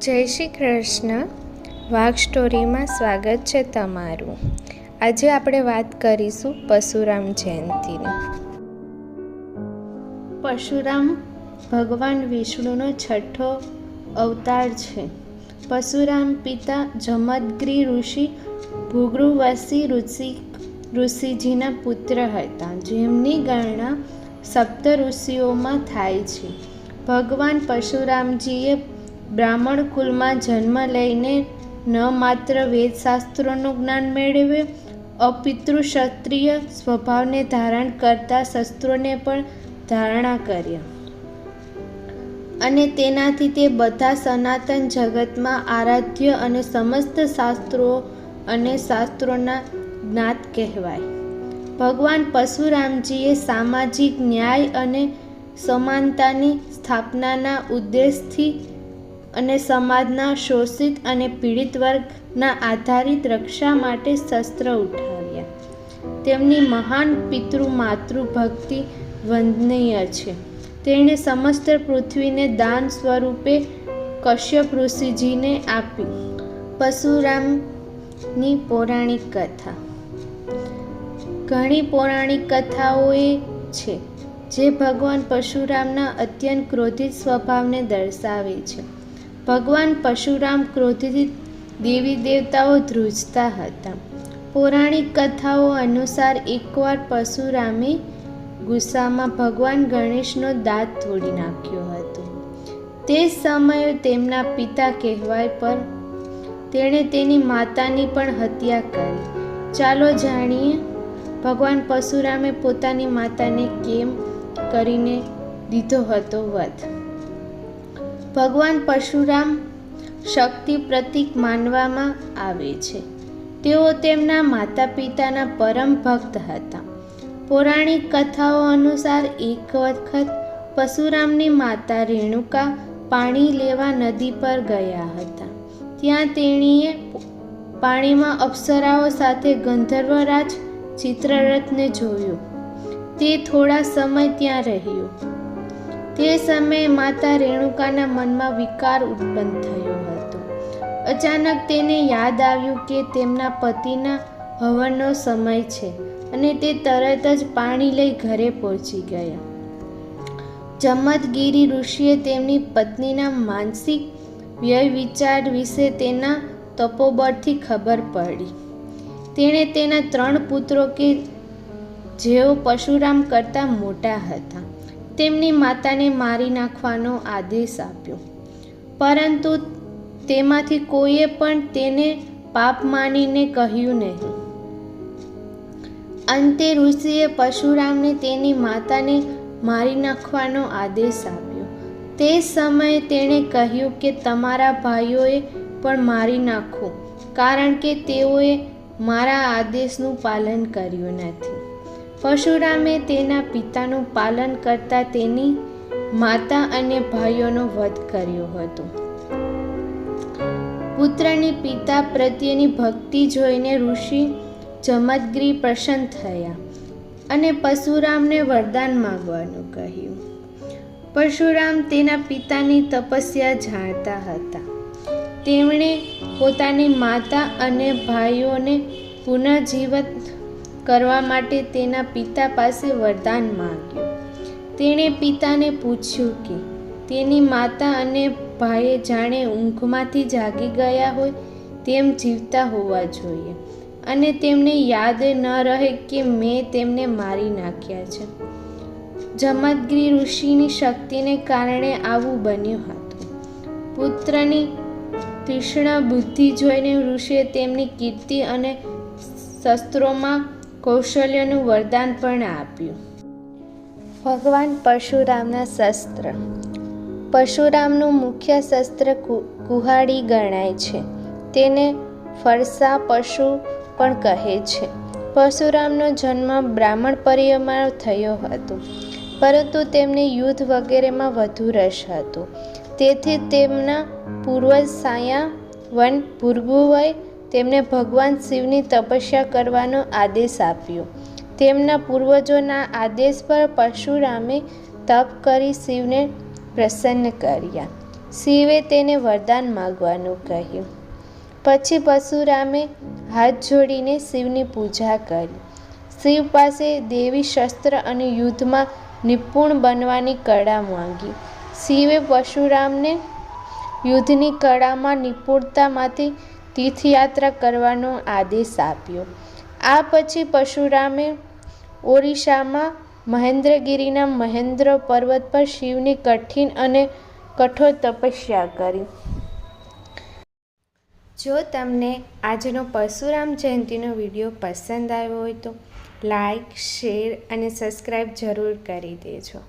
જય શ્રી કૃષ્ણ. વાઘ સ્ટોરીમાં સ્વાગત છે તમારું. આજે આપણે વાત કરીશું પરશુરામ જયંતીની. પરશુરામ ભગવાન વિષ્ણુનો છઠ્ઠો અવતાર છે. પરશુરામ પિતા જમદગ્નિ ઋષિ ભૃગુવંશી ઋષિજીના પુત્ર હતા, જેમની ગણના સપ્ત ઋષિઓમાં થાય છે. ભગવાન પરશુરામજીએ બ્રાહ્મણ કુલમાં જન્મ લઈને ન માત્ર વેદશાસ્ત્રોનું જ્ઞાન મેળવ્યું, અપિતૃ ક્ષત્રિય સ્વભાવને ધારણ કરતા શસ્ત્રોને પણ ધારણા કર્યા, અને તેનાથી તે બધા સનાતન જગતમાં આરાધ્ય અને સમસ્ત શાસ્ત્રો અને શાસ્ત્રોના જ્ઞાત કહેવાય. ભગવાન પરશુરામજીએ સામાજિક ન્યાય અને સમાનતાની સ્થાપનાના ઉદ્દેશથી અને સમાજના શોષિત અને પીડિત વર્ગના આધારિત રક્ષા માટે શસ્ત્ર ઉઠાવ્યા. તેમની મહાન પિતૃ-માતૃ ભક્તિ વંદનીય છે. તેણે સમસ્ત પૃથ્વીને દાન સ્વરૂપે કશ્યપ ઋષિજીને આપી. પરશુરામની પૌરાણિક કથા. ઘણી પૌરાણિક કથાઓ છે જે ભગવાન પરશુરામના અત્યંત ક્રોધિત સ્વભાવને દર્શાવે છે. ભગવાન પરશુરામ ક્રોધથી દેવી દેવતાઓ ધ્રુજતા હતા. પૌરાણિક કથાઓ અનુસાર એકવાર પરશુરામે ગુસ્સામાં ભગવાન ગણેશનો દાંત તોડી નાખ્યો હતો. તે સમયે તેમના પિતા કહેવાય પર તેણે તેની માતાની પણ હત્યા કરી. ચાલો જાણીએ ભગવાન પરશુરામે પોતાની માતાને કેમ કરીને દીધો હતો વધ. ભગવાન પરશુરામ શક્તિ પ્રતીક માનવામાં આવે છે. તેઓ તેમના માતા પિતાના પરમ ભક્ત હતા. પૌરાણિક કથાઓ અનુસાર એક વખત પરશુરામની માતા રેણુકા પાણી લેવા નદી પર ગયા હતા. ત્યાં તેણીએ પાણીમાં અપ્સરાઓ સાથે ગંધર્વરાજ ચિત્રરથને જોયો. તે થોડા સમય ત્યાં રહ્યો. તે સમયે માતા રેણુકાના મનમાં વિકાર ઉત્પન્ન થયો હતો. અચાનક તેને યાદ આવ્યું કે તેમના પતિના હવનનો સમય છે, અને તે તરત જ પાણી લઈ ઘરે પહોંચી ગયા. જમદગ્નિ ઋષિએ તેમની પત્નીના માનસિક વ્યય-વિચાર વિશે તેના તપોબળથી ખબર પડી. તેણે તેના 3 પુત્રો કે જેઓ પરશુરામ કરતાં મોટા હતા, તેમની માતાને મારી નાખવાનો આદેશ આપ્યો, પરંતુ તેમાંથી કોઈએ પણ તેને પાપ માનીને કહ્યું નહીં. અંતે ઋષિએ પરશુરામને તેની માતાને મારી નાખવાનો આદેશ આપ્યો. તે સમયે તેણે કહ્યું કે તમારા ભાઈઓએ પણ મારી નાખો, કારણ કે તેઓએ મારા આદેશનું પાલન કર્યું નથી. પરશુરામે તેના પિતાનું પાલન કરતા તેની માતા અને ભાઈઓનો વધ કર્યો હતો. પુત્રની પિતા પ્રત્યેની ભક્તિ જોઈને ઋષિ જમદગ્નિ પ્રસન્ન થયા અને પરશુરામને વરદાન માંગવાનું કહ્યું. પરશુરામ તેના પિતાની તપસ્યા જાણતા હતા. તેમણે પોતાની માતા અને ભાઈઓને પુનર્જીવિત કરવા માટે તેના પિતા પાસે વરદાન માંગ્યું. તેણે પિતાને પૂછ્યું કે તેની માતા અને ભાઈએ જાણે ઊંઘમાંથી જાગી ગયા હોય તેમ જીવતા હોવા જોઈએ, અને તેમને યાદ ન રહે કે મેં તેમને મારી નાખ્યા છે. જમદગ્નિ ઋષિની શક્તિને કારણે આવું બન્યું હતું. પુત્રની તીક્ષ્ણ બુદ્ધિ જોઈને ઋષિએ તેમની કીર્તિ અને શસ્ત્રોમાં કૌશલ્યનું વરદાન પણ આપ્યું. ભગવાન પરશુરામના શસ્ત્ર. પરશુરામનું મુખ્ય શસ્ત્ર કુહાડી ગણાય છે. તેને ફરસા પશુ પણ કહે છે. પરશુરામનો જન્મ બ્રાહ્મણ પરિવારમાં થયો હતો, પરંતુ તેમને યુદ્ધ વગેરેમાં વધુ રસ હતો. તેથી તેમના પૂર્વજ સાયાવન ભૃગુએ તેમને ભગવાન શિવની તપસ્યા કરવાનો આદેશ આપ્યો. તેમના પૂર્વજોના આદેશ પર પરશુરામે તપ કરી શિવને પ્રસન્ન કર્યા. શિવે તેને વરદાન માગવાનું કહ્યું. પછી પરશુરામે હાથ જોડીને શિવની પૂજા કરી. શિવ પાસે દેવી શસ્ત્ર અને યુદ્ધમાં નિપુણ બનવાની કળા માંગી. શિવે પરશુરામને યુદ્ધની કળામાં નિપુણતા માટે તીર્થયાત્રા કરવાનો આદેશ આપ્યો. આ પછી પરશુરામે ઓરિસ્સામાં મહેન્દ્રગિરીના મહેન્દ્ર પર્વત પર શિવની કઠિન અને કઠોર તપસ્યા કરી. જો તમને આજનો પરશુરામ જયંતીનો વિડીયો પસંદ આવ્યો હોય તો લાઈક, શેર અને સબસ્ક્રાઈબ જરૂર કરી દેજો.